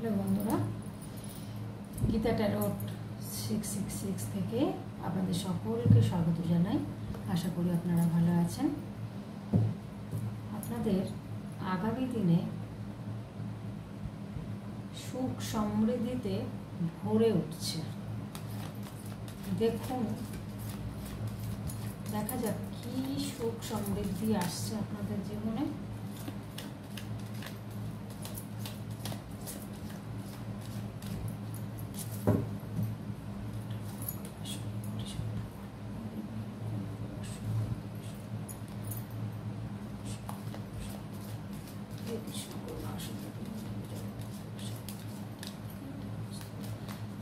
Hello বন্ধুরা, Gita tarot 666 থেকে আপনাদের সকলকে স্বাগত জানাই। আশা করি আপনারা ভালো আছেন। আপনাদের আগামী দিনে সুখ সমৃদ্ধিতে ভরে উঠছে। দেখুন, দেখা যাক কি সুখ সমৃদ্ধি আসছে আপনাদের জীবনে।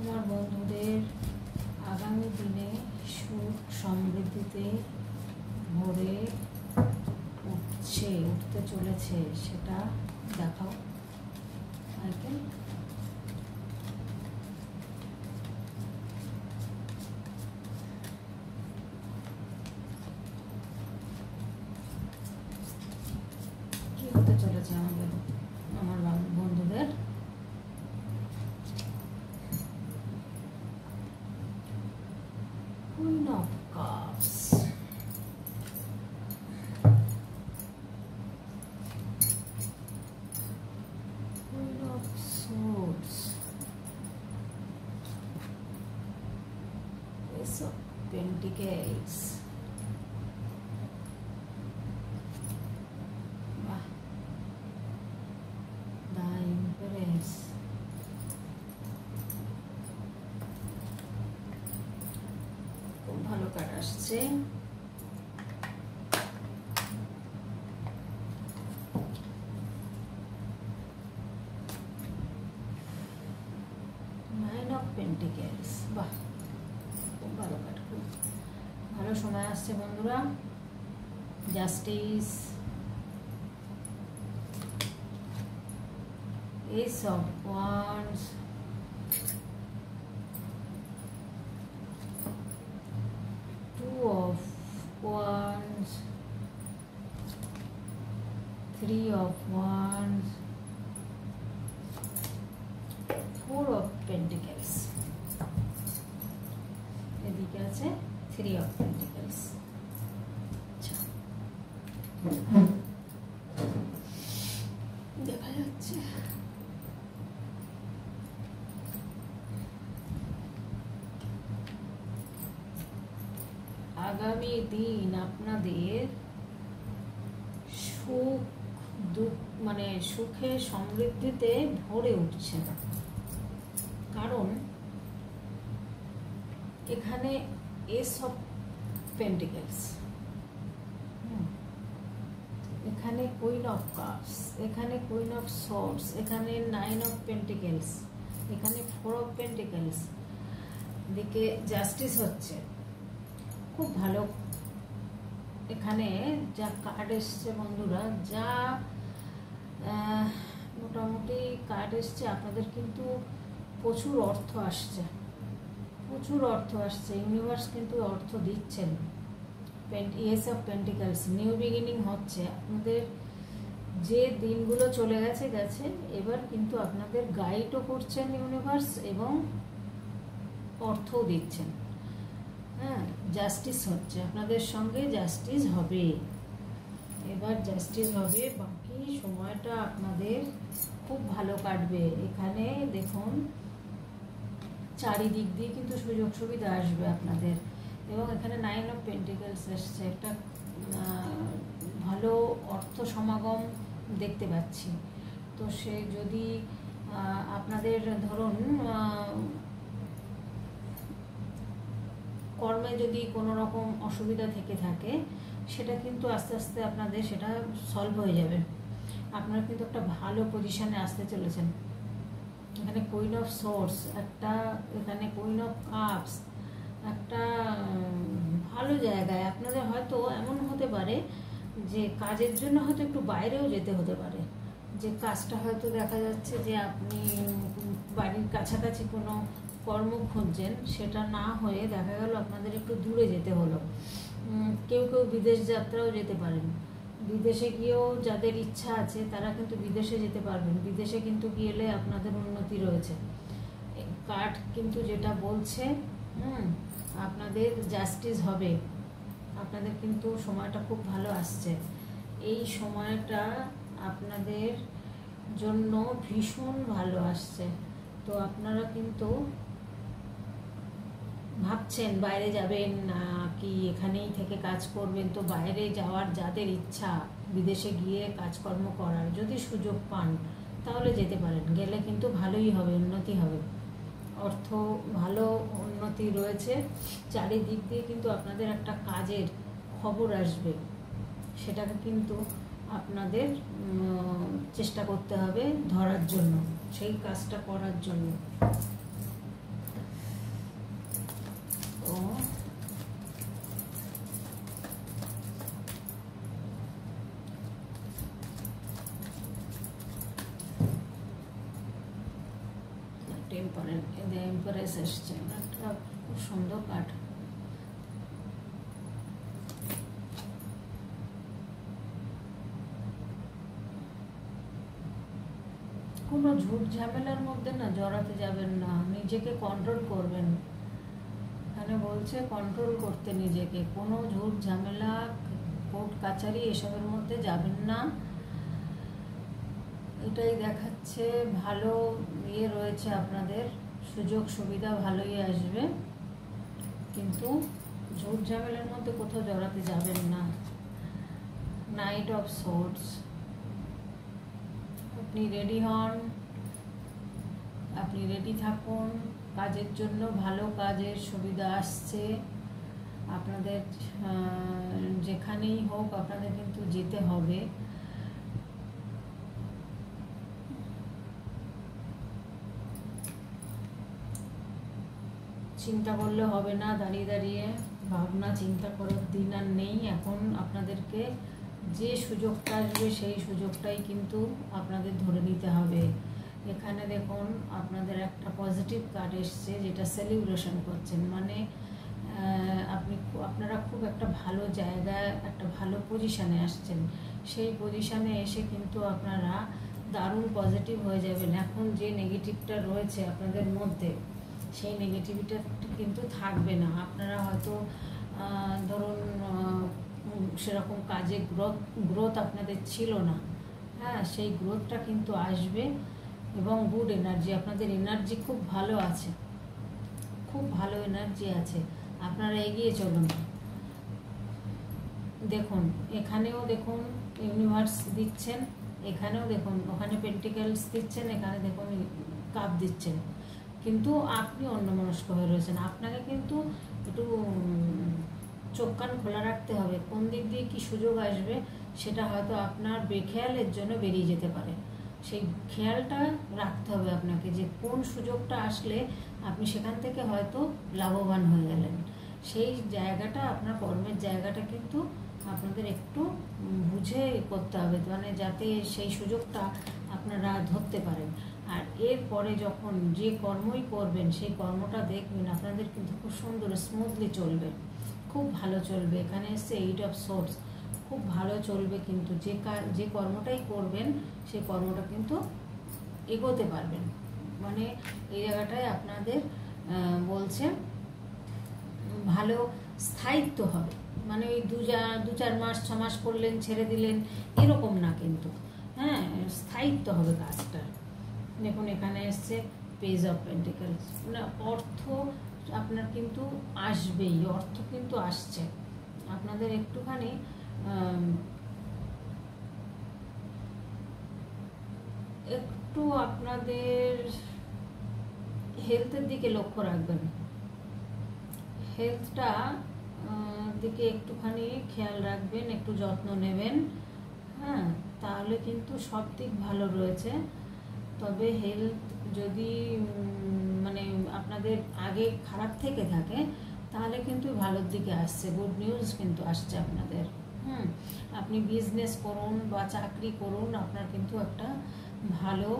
আমার বন্ধুদের আগামী দিনে সুখ সমৃদ্ধিতে ভরে উঠতে চলেছে, সেটা দেখাও মাইকেল। কি হতে চলেছে আমার বন্ধুদের? Queen of Cups, Queen of Swords, Ace of Pentacles, the Empress, খুব ভালো কার্ড আসছে। নাইন অফ পেন্টিকেলস, বাহ, খুব ভালো কার্ড, খুব ভালো সময় আসছে বন্ধুরা। Justice, S of wands, of Wands, Three of Wands, Four of Pentacles, এদিকে আছে Three of Pentacles। আচ্ছা, দেখা যাচ্ছে আগামী দিন আপনাদের সুখ দুঃখ মানে সুখে সমৃদ্ধিতে ভরে উঠছে, কারণ এখানে এস অফ পেন্টিকেলস, এখানে কুইন অফ কাপস, এখানে কুইন অফ সোর্ডস, এখানে নাইন অফ পেন্টিকেলস, এখানে ফোর অফ পেন্টিকেলস, এদিকে জাস্টিস হচ্ছে। খুব ভালো এখানে যা কার্ড এসছে বন্ধুরা, যা মোটামুটি কার্ড এসছে, আপনাদের কিন্তু প্রচুর অর্থ আসছে, প্রচুর অর্থ আসছে। ইউনিভার্স কিন্তু অর্থ দিচ্ছেন। S of pentacles, new beginning হচ্ছে। আপনাদের যে দিনগুলো চলে গেছে, এবার কিন্তু আপনাদের গাইডও করছেন ইউনিভার্স এবং অর্থও দিচ্ছেন। হ্যাঁ, জাস্টিস হচ্ছে, আপনাদের সঙ্গে জাস্টিস হবে, এবার জাস্টিস হবে। বাকি সময়টা আপনাদের খুব ভালো কাটবে। এখানে দেখুন, চারিদিক দিয়ে কিন্তু সুযোগ সুবিধা আসবে আপনাদের, এবং এখানে নাইন অফ পেন্টিকেলস এসছে, একটা ভালো অর্থ সমাগম দেখতে পাচ্ছি। তো সে যদি আপনাদের ধরুন কর্মে যদি কোনো রকম অসুবিধা থেকে থাকে, সেটা কিন্তু আস্তে আস্তে আপনাদের সেটা সলভ হয়ে যাবে। আপনারা কিন্তু একটা ভালো পজিশনে আসতে চলেছেন। এখানে কুইন অফ সোর্স একটা, এখানে কুইন অফ কাপস, একটা ভালো জায়গায় আপনাদের হয়তো এমন হতে পারে যে কাজের জন্য হয়তো একটু বাইরেও যেতে হতে পারে। যে কাজটা হয়তো দেখা যাচ্ছে যে আপনি বাড়ির কাছাকাছি কোনো কর্ম খুঁজছেন, সেটা না হয়ে দেখা গেল আপনাদের একটু দূরে যেতে হলো। কেউ কেউ বিদেশ যাত্রাও যেতে পারেন। বিদেশে গিয়েও যাদের ইচ্ছা আছে তারা কিন্তু বিদেশে যেতে পারবেন। বিদেশে কিন্তু গেলে আপনাদের উন্নতি রয়েছে। কার্ড কিন্তু যেটা বলছে আপনাদের জাস্টিস হবে, আপনাদের কিন্তু সময়টা খুব ভালো আসছে। এই সময়টা আপনাদের জন্য ভীষণ ভালো আসছে। তো আপনারা কিন্তু ভাবছেন বাইরে যাবেন না কি এখানেই থেকে কাজ করবেন, তো বাইরে যাওয়ার যাদের ইচ্ছা বিদেশে গিয়ে কাজকর্ম করার যদি সুযোগ পান তাহলে যেতে পারেন। গেলে কিন্তু ভালোই হবে, উন্নতি হবে, অর্থ ভালো উন্নতি রয়েছে। চারিদিক দিয়ে কিন্তু আপনাদের একটা কাজের খবর আসবে, সেটাকে কিন্তু আপনাদের চেষ্টা করতে হবে ধরার জন্য, সেই কাজটা করার জন্য। তো এম্পারেস এসছে, একটা খুব সুন্দর কাঠ। কোনো ঝুট ঝামেলার মধ্যে না জড়াতে যাবেন না, নিজেকে কন্ট্রোল করবেন। এখানে বলছে কন্ট্রোল করতে নিজেকে, কোনো ঝুট ঝামেলা কোর্ট কাছারি এসবের মধ্যে যাবেন না, এটাই দেখাচ্ছে। ভালো রয়েছে আপনাদের, সুযোগ সুবিধা ভালোই আসবে, কিন্তু ঝুট ঝামেলার মধ্যে কোথাও জড়াতে যাবেন না। নাইট অফ সোর্ডস, আপনি রেডি হন, আপনি রেডি থাকুন কাজের জন্য। ভালো কাজের সুবিধা আসছে আপনাদের, যেখানেই হোক আপনাদের কিন্তু যেতে হবে। চিন্তা করলে হবে না, দাঁড়িয়ে দাঁড়িয়ে ভাবনা চিন্তা করার দিন আর নেই। এখন আপনাদেরকে যে সুযোগটা আসবে সেই সুযোগটাই কিন্তু আপনাদের ধরে নিতে হবে। এখানে দেখুন আপনাদের একটা পজিটিভ কার্ড এসছে, যেটা সেলিব্রেশন করছেন, মানে আপনারা খুব একটা ভালো জায়গায়, একটা ভালো পজিশানে আসছেন। সেই পজিশানে এসে কিন্তু আপনারা দারুণ পজিটিভ হয়ে যাবেন। এখন যে নেগেটিভটা রয়েছে আপনাদের মধ্যে, সেই নেগেটিভিটা কিন্তু থাকবে না। আপনারা হয়তো ধরুন সেরকম কাজে গ্রোথ আপনাদের ছিল না, হ্যাঁ, সেই গ্রোথটা কিন্তু আসবে। এবং গুড এনার্জি, আপনাদের এনার্জি খুব ভালো আছে, খুব ভালো এনার্জি আছে, আপনারা এগিয়ে চলুন। দেখুন এখানেও দেখুন ইউনিভার্স দিচ্ছেন, এখানেও দেখুন ওখানে পেন্টিকেলস দিচ্ছেন, এখানে দেখুন কাপ দিচ্ছেন, কিন্তু আপনি অন্যমনস্ক হয়ে রয়েছেন। আপনাকে কিন্তু একটু চোখ কান খোলা রাখতে হবে, কোন দিক দিয়ে কী সুযোগ আসবে সেটা হয়তো আপনার বেখেয়ালের জন্য বেরিয়ে যেতে পারে। সেই খেয়ালটা রাখতে হবে আপনাকে, যে কোন সুযোগটা আসলে আপনি সেখান থেকে হয়তো লাভবান হয়ে গেলেন। সেই জায়গাটা, আপনার কর্মের জায়গাটা কিন্তু আপনাদের একটু বুঝে করতে হবে, মানে যাতে সেই সুযোগটা আপনারা ধরতে পারেন। আর এরপরে যখন যে কর্মই করবেন সেই কর্মটা দেখবেন আপনাদের কিন্তু খুব সুন্দর স্মুথলি চলবে, খুব ভালো চলবে। এখানে এসছে 8 অফ সোর্স, খুব ভালো চলবে, কিন্তু যে কর্মটাই করবেন সেই কর্মটা কিন্তু এগোতে পারবেন। মানে এই জায়গাটায় আপনাদের বলছে ভালো স্থায়িত্ব হবে, মানে ওই 2-4 মাস 6 মাস করলেন ছেড়ে দিলেন এরকম না, কিন্তু হ্যাঁ স্থায়িত্ব হবে কাজটা। দেখুন এখানে এসছে পেজ অফ পেন্টিকেলস, মানে অর্থ আপনার কিন্তু আসবেই, অর্থ কিন্তু আসছে। আপনাদের একটুখানি একটু আপনাদের হেলথের দিকে লক্ষ্য রাখবেন, হেলথটা দিকে একটুখানি খেয়াল রাখবেন, একটু যত্ন নেবেন, হ্যাঁ, তাহলে কিন্তু সব দিক ভালো রয়েছে। তবে হেলথ যদি মানে আপনাদের আগে খারাপ থেকে থাকে তাহলে কিন্তু ভালোর দিকে আসছে, গুড নিউজ কিন্তু আসছে আপনাদের। আপনি বিজনেস করুন বা চাকরি করুন, আপনার কিন্তু একটা ভালো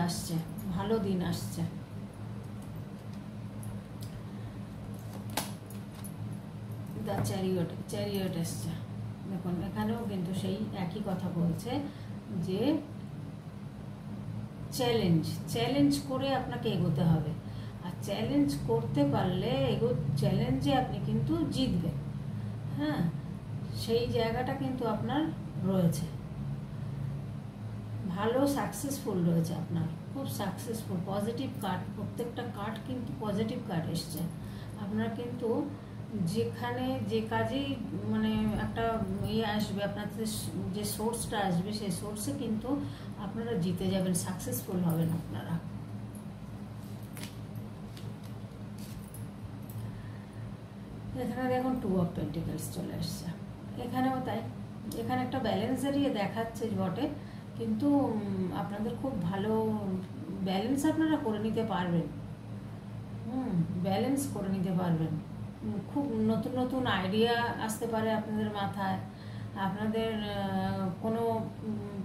আসছে, ভালো দিন আসছে। দ্য চ্যারিয়ট এসছে, দেখুন এখানেও কিন্তু সেই একই কথা বলছে যে চ্যালেঞ্জ করে আপনাকে এগোতে হবে, আর চ্যালেঞ্জ করতে পারলে চ্যালেঞ্জে আপনি কিন্তু জিতবেন। হ্যাঁ, সেই জায়গাটা কিন্তু আপনার রয়েছে, ভালো সাকসেসফুল রয়েছে আপনার, খুব সাকসেসফুল, পজিটিভ কার্ড, প্রত্যেকটা কার্ড কিন্তু পজিটিভ কার্ড এসছে। আপনার কিন্তু যেখানে যে কাজেই মানে একটা আসবে, আপনাদের যে সোর্সটা আসবে সেই সোর্সে কিন্তু আপনারা জিতে যাবেন, সাকসেসফুল হবেন আপনারা। এখানে দেখুন 2 অফ পেন্টিকলস চলে আসছে, এখানেও তাই। এখানে একটা ব্যালেন্স এরিয়ে দেখাচ্ছে বটে, কিন্তু আপনাদের খুব ভালো ব্যালেন্স আপনারা করে নিতে পারবেন। ব্যালেন্স করে নিতে পারবেন, খুব নতুন নতুন আইডিয়া আসতে পারে আপনাদের মাথায়, আপনাদের কোনো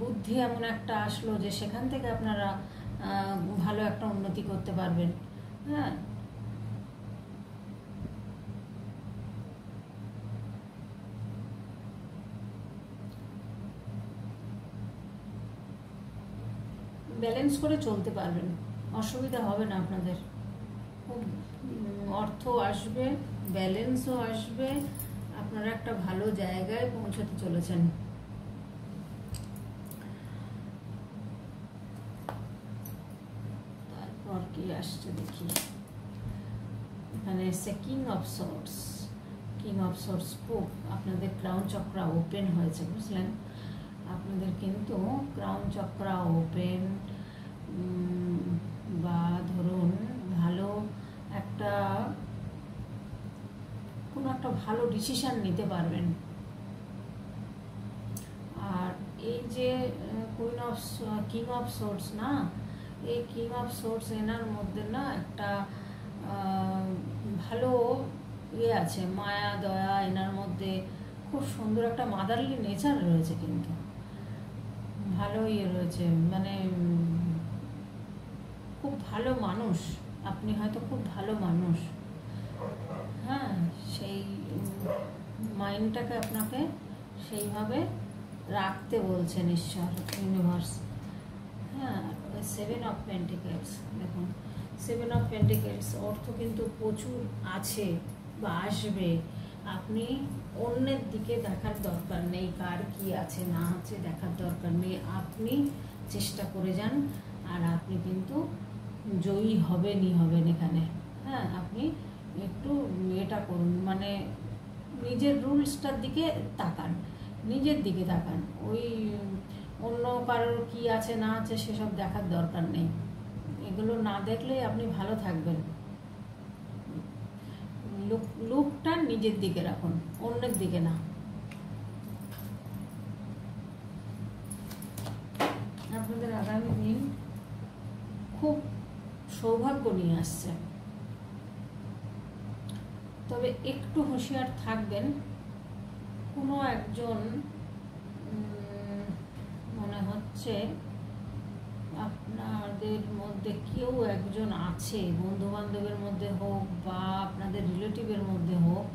বুদ্ধি এমন একটা আসলো যে সেখান থেকে আপনারা ভালো একটা উন্নতি করতে পারবেন। হ্যাঁ, ব্যালেন্স করে চলতে পারবেন, অসুবিধা হবে না আপনাদের, খুব অর্থ আসবে, ব্যালেন্সও আসবে, আপনারা একটা ভালো জায়গায় পৌঁছাতে চলেছেন। তারপর কি আসছে দেখি, এখানে এসছে কিং অফ সোর্স খুব আপনাদের ক্রাউন চক্র ওপেন হয়েছে, বুঝলেন? আপনাদের কিন্তু ক্রাউন চক্র ওপেন, বা ধরুন ভালো একটা কোনো একটা ভালো ডিসিশন নিতে পারবেন। আর এই যে কিং অফ সোর্স না, এই কিং অফ সোর্স এনার মধ্যে না একটা ভালো আছে, মায়া দয়া এনার মধ্যে, খুব সুন্দর একটা মাদারলি নেচার রয়েছে, কিন্তু ভালো রয়েছে, মানে খুব ভালো মানুষ আপনি, হয়তো খুব ভালো মানুষ। হ্যাঁ, সেই মাইন্ডটাকে আপনাকে সেইভাবে রাখতে বলছেন ঈশ্বর, ইউনিভার্স। হ্যাঁ, 7 অফ পেন্টিকলস দেখুন, 7 অফ পেন্টিকলস অর্থ কিন্তু প্রচুর আছে বা আসবে। আপনি অন্যের দিকে দেখার দরকার নেই, কার কি আছে না আছে দেখার দরকার নেই, আপনি চেষ্টা করে যান, আর আপনি কিন্তু জয়ী হবেনই হবেন এখানে। হ্যাঁ, আপনি একটু এটা করুন, মানে নিজের রুলসটার দিকে তাকান, নিজের দিকে তাকান, ওই অন্য কারোর কি আছে না আছে সেসব দেখার দরকার নেই, এগুলো না দেখলেই আপনি ভালো থাকবেন। লুকটা নিজের দিকে রাখুন, অন্যের দিকে না। আপনাদের আগামী দিন খুব সৌভাগ্য নিয়ে আসছে, তবে একটু হুঁশিয়ার থাকবেন। কোনো একজন মনে হচ্ছে আপনাদের মধ্যে কেউ একজন আছে, বন্ধু বান্ধবের মধ্যে হোক বা আপনাদের রিলেটিভের মধ্যে হোক,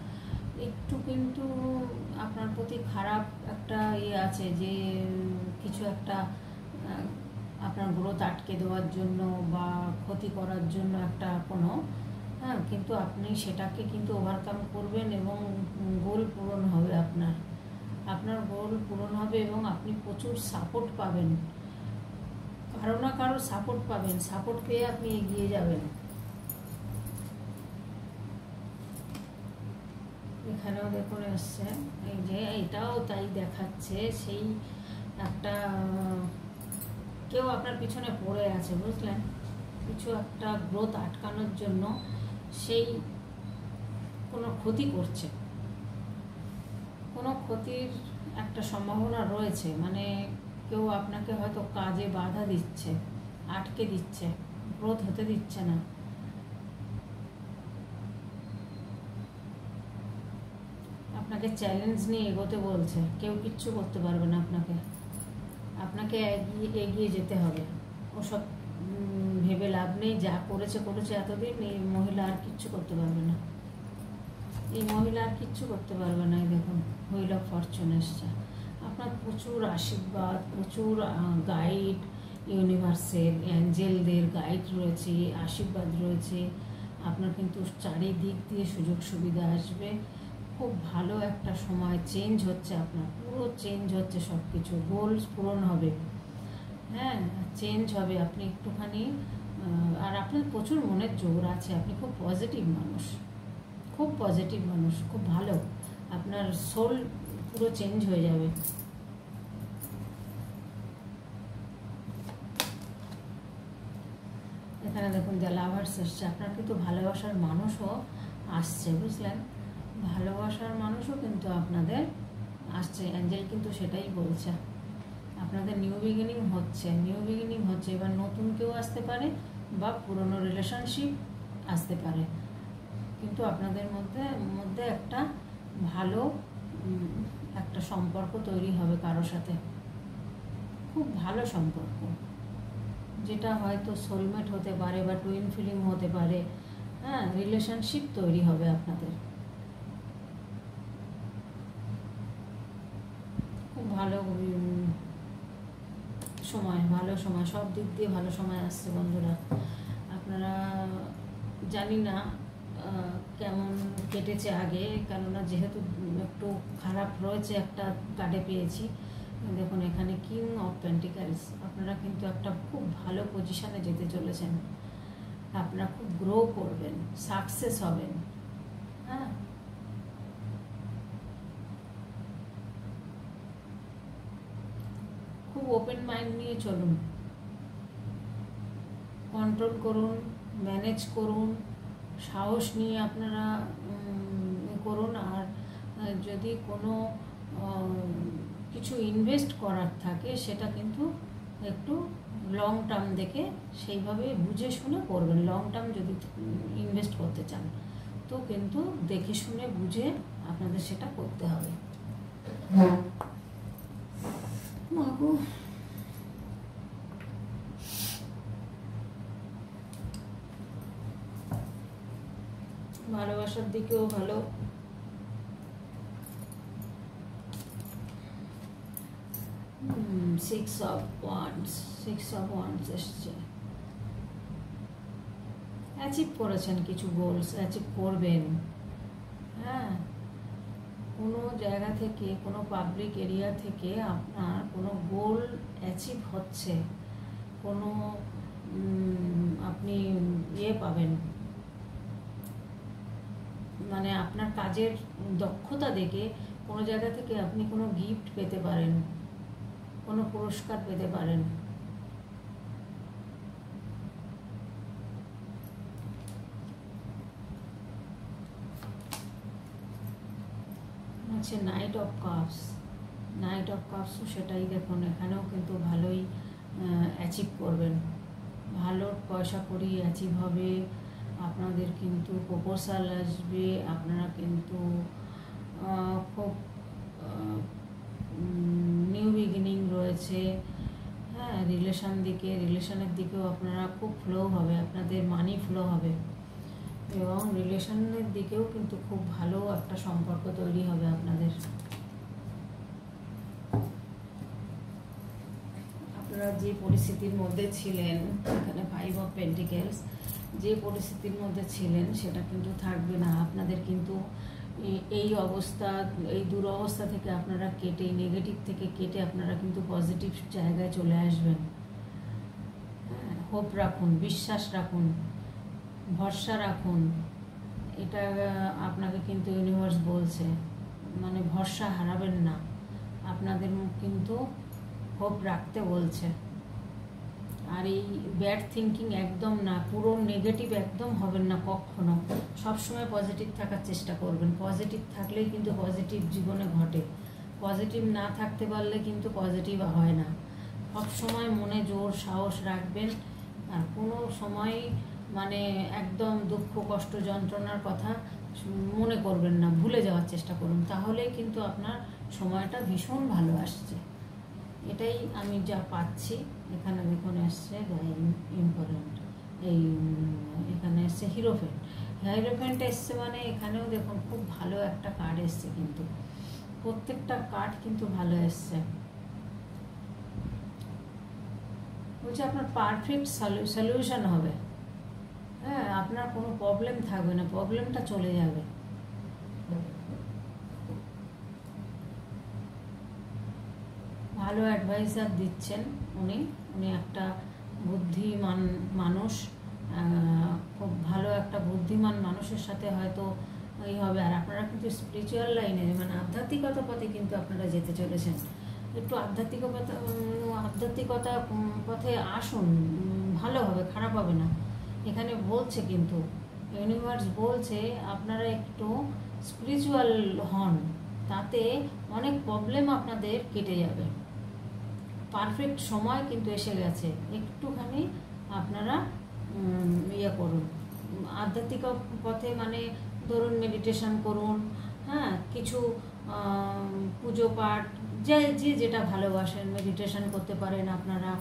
একটু কিন্তু আপনার প্রতি খারাপ একটা আছে, যে কিছু একটা আপনার গ্রোথ আটকে দেওয়ার জন্য বা ক্ষতি করার জন্য একটা কোনো, হ্যাঁ, কিন্তু আপনি সেটাকে কিন্তু ওভারকাম করবেন এবং গোল পূরণ হবে, আপনার গোল পূরণ হবে এবং আপনি প্রচুর সাপোর্ট পাবেন, কারো না কারো সাপোর্ট পাবেন, সাপোর্ট পেয়ে আপনি এগিয়ে যাবেন। এখানেও দেখুন এসছে, এই যে এটাও তাই দেখাচ্ছে, সেই একটা কেউ আপনার পিছনে পড়ে আছে, বুঝলেন? কিছু একটা গ্রোথ আটকানোর জন্য সেই কোনো ক্ষতি করছে, কোনো ক্ষতির একটা সম্ভাবনা রয়েছে, মানে কেউ আপনাকে হয়তো কাজে বাধা দিচ্ছে, আটকে দিচ্ছে, গ্রোথ হতে দিচ্ছে না। আপনাকে চ্যালেঞ্জ নিয়ে এগোতে বলছে, কেউ কিচ্ছু করতে পারবে না আপনাকে এগিয়ে যেতে হবে। ওসব ভেবে লাভ নেই, যা করেছে এতদিন এই মহিলা আর কিচ্ছু করতে পারবে না। এই মহিলা আর কিচ্ছু করতে পারবে না। দেখুন হুইল অফ ফরচুন এসছে। আপনার প্রচুর আশীর্বাদ, প্রচুর গাইড, ইউনিভার্সের অ্যাঞ্জেলদের গাইড রয়েছে, আশীর্বাদ রয়েছে। আপনার কিন্তু চারিদিক দিয়ে সুযোগ সুবিধা আসবে। খুব ভালো একটা সময়, চেঞ্জ হচ্ছে, আপনার পুরো চেঞ্জ হচ্ছে, সব কিছু গোলস পূরণ হবে। হ্যাঁ, চেঞ্জ হবে। আপনি একটুখানি আর আপনার প্রচুর মনের জোর আছে। আপনি খুব পজিটিভ মানুষ, খুব পজিটিভ মানুষ, খুব ভালো। আপনার সোল পুরো চেঞ্জ হয়ে যাবে। এখানে দেখুন দ্য লাভার্স এসছে। আপনার কিন্তু ভালোবাসার মানুষও আসছে, বুঝলেন? ভালোবাসার মানুষও কিন্তু আপনাদের আসছে। অ্যাঞ্জেল কিন্তু সেটাই বলছে, আপনাদের নিউ বিগিনিং হচ্ছে, নিউ বিগিনিং হচ্ছে। এবার নতুন কেউ আসতে পারে বা পুরনো রিলেশনশিপ আসতে পারে, কিন্তু আপনাদের মধ্যে মধ্যে একটা ভালো একটা সম্পর্ক তৈরি হবে কারোর সাথে, খুব ভালো সম্পর্ক, যেটা হয়তো সোলমেট হতে পারে বা টুইন ফিলিং হতে পারে। হ্যাঁ, রিলেশনশিপ তৈরি হবে আপনাদের। খুব ভালো সময়, ভালো সময়, সব দিক দিয়ে ভালো সময় আসছে বন্ধুরা। আপনারা জানি না কেমন কেটেছে আগে, কেননা যেহেতু একটু খারাপ রয়েছে, একটা কার্ডে পেয়েছি। দেখুন এখানে কিং অফ পেন্টিক্যালস। আপনারা কিন্তু একটা খুব ভালো পজিশনে যেতে চলেছেন, আপনারা খুব গ্রো করবেন, সাকসেস হবেন। হ্যাঁ, খুব ওপেন মাইন্ড নিয়ে চলুন, কন্ট্রোল করুন, ম্যানেজ করুন, সাহস নিয়ে আপনারা করুন। আর যদি কোনো কিছু ইনভেস্ট করার থাকে সেটা কিন্তু একটু লং টার্ম দেখে সেইভাবে বুঝে শুনে করবেন। লং টার্ম যদি ইনভেস্ট করতে চান তো কিন্তু দেখে শুনে বুঝে আপনাদের সেটা করতে হবে। মাগো, ভালোবাসার দিকেও ভালো, সিক্স অফ ওয়ান্ডস এসছে। অ্যাচিভ করেছেন কিছু গোলস, অ্যাচিভ করবেন। হ্যাঁ, কোনো জায়গা থেকে, কোনো পাবলিক এরিয়া থেকে আপনার কোনো গোল অ্যাচিভ হচ্ছে, কোনো আপনি পাবেন, মানে আপনার কাজের দক্ষতা দেখে কোনো জায়গা থেকে আপনি কোনো গিফট পেতে পারেন, কোনো পুরস্কার পেতে পারেন। হচ্ছে নাইট অফ কাপসও সেটাই। দেখুন এখানেও কিন্তু ভালোই অ্যাচিভ করবেন, ভালো পয়সা করি অ্যাচিভ হবে। আপনাদের কিন্তু প্রপোজাল আসবে, আপনারা কিন্তু খুব নিউ বিগিনিং রয়েছে। হ্যাঁ, রিলেশনের দিকেও আপনারা খুব ফ্লো হবে, আপনাদের মানি ফ্লো হবে, এবং রিলেশনের দিকেও কিন্তু খুব ভালো একটা সম্পর্ক তৈরি হবে আপনাদের। আপনারা যে পরিস্থিতির মধ্যে ছিলেন, এখানে 5 অফ পেন্টিকেলস, যে পরিস্থিতির মধ্যে ছিলেন সেটা কিন্তু থাকবে না। আপনাদের কিন্তু এই অবস্থা, এই দুরবস্থা থেকে আপনারা কেটে, নেগেটিভ থেকে কেটে আপনারা কিন্তু পজিটিভ জায়গায় চলে আসবেন। হোপ রাখুন, বিশ্বাস রাখুন, ভরসা রাখুন। এটা আপনাকে কিন্তু ইউনিভার্স বলছে, মানে ভরসা হারাবেন না, আপনাদের কিন্তু হোপ রাখতে বলছে। আর এই ব্যাড থিঙ্কিং একদম না, পুরো নেগেটিভ একদম হবেন না কখনো। সবসময় পজিটিভ থাকার চেষ্টা করবেন। পজিটিভ থাকলেই কিন্তু পজিটিভ জীবনে ঘটে, পজিটিভ না থাকতে পারলে কিন্তু পজিটিভ হয় না। সবসময় মনে জোর সাহস রাখবেন, আর কোনো সময় মানে একদম দুঃখ কষ্ট যন্ত্রণার কথা মনে করবেন না, ভুলে যাওয়ার চেষ্টা করুন, তাহলেই কিন্তু আপনার সময়টা ভীষণ ভালো আসছে। এটাই আমি যা পাচ্ছি। এখানে দেখুন আসছে ইম্পর্টেন্ট, এই এখানে আসছে হিরোফেন্ট। হাইরোফ্যান্ট এসছে মানে এখানেও দেখুন খুব ভালো একটা কার্ড এসছে, কিন্তু প্রত্যেকটা কার্ড কিন্তু ভালো এসছে। বলছে আপনার পারফেক্ট সলিউশন হবে, হ্যাঁ, আপনার কোনো প্রবলেম থাকবে না, প্রবলেমটা চলে যাবে। ভালো অ্যাডভাইসার দিচ্ছেন উনি, উনি একটা বুদ্ধিমান মানুষ, খুব ভালো একটা বুদ্ধিমান মানুষের সাথে হয়তো এই হবে। আর আপনারা কিন্তু স্পিরিচুয়াল লাইনে মানে আধ্যাত্মিকতা পথে কিন্তু আপনারা যেতে চলেছেন। একটু আধ্যাত্মিকতা পথে আসুন, ভালো হবে, খারাপ হবে না। এখানে বলছে কিন্তু ইউনিভার্স বলছে আপনারা একটু স্পিরিচুয়াল হন, তাতে অনেক প্রবলেম আপনাদের কেটে যাবে। পারফেক্ট সময় কিন্তু এসে গেছে, একটুখানি আপনারা ইয়ে করুন আধ্যাত্মিক পথে, মানে ধরুন মেডিটেশন করুন, হ্যাঁ, কিছু পুজো পাঠ, যে যেটা ভালোবাসেন মেডিটেশন করতে পারেন আপনারা,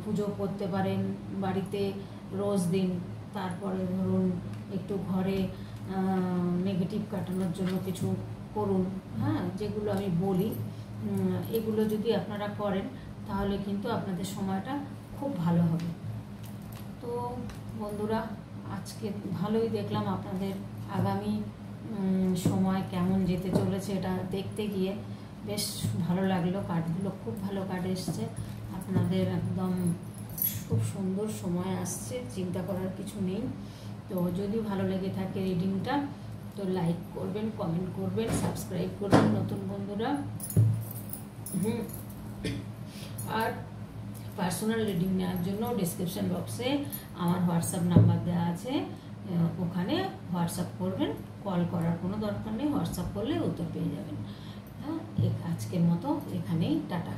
পুজো করতে পারেন বাড়িতে রোজ দিন। তারপরে ধরুন একটু ঘরে নেগেটিভ কাটানোর জন্য কিছু করুন, হ্যাঁ, যেগুলো আমি বলি এগুলো যদি আপনারা করেন তাহলে কিন্তু আপনাদের সময়টা খুব ভালো হবে। তো বন্ধুরা, আজকে ভালোই দেখলাম আপনাদের আগামী সময় কেমন যেতে চলেছে, এটা দেখতে গিয়ে বেশ ভালো লাগলো। কার্ডগুলো খুব ভালো কার্ড এসছে, আপনাদের একদম খুব সুন্দর সময় আসছে, চিন্তা করার কিছু নেই। তো যদি ভালো লেগে থাকে রিডিংটা, তো লাইক করবেন, কমেন্ট করবেন, সাবস্ক্রাইব করবেন নতুন বন্ধুরা। আর পার্সোনাল রিডিং নেওয়ার জন্য ডিসক্রিপশন বক্সে আমার হোয়াটসঅ্যাপ নাম্বার দেওয়া আছে, ওখানে হোয়াটসঅ্যাপ করবেন, কল করার কোনো দরকার নেই, হোয়াটসঅ্যাপ করলে উত্তর পেয়ে যাবেন। হ্যাঁ, আজকের মতো এখানেই টাটা।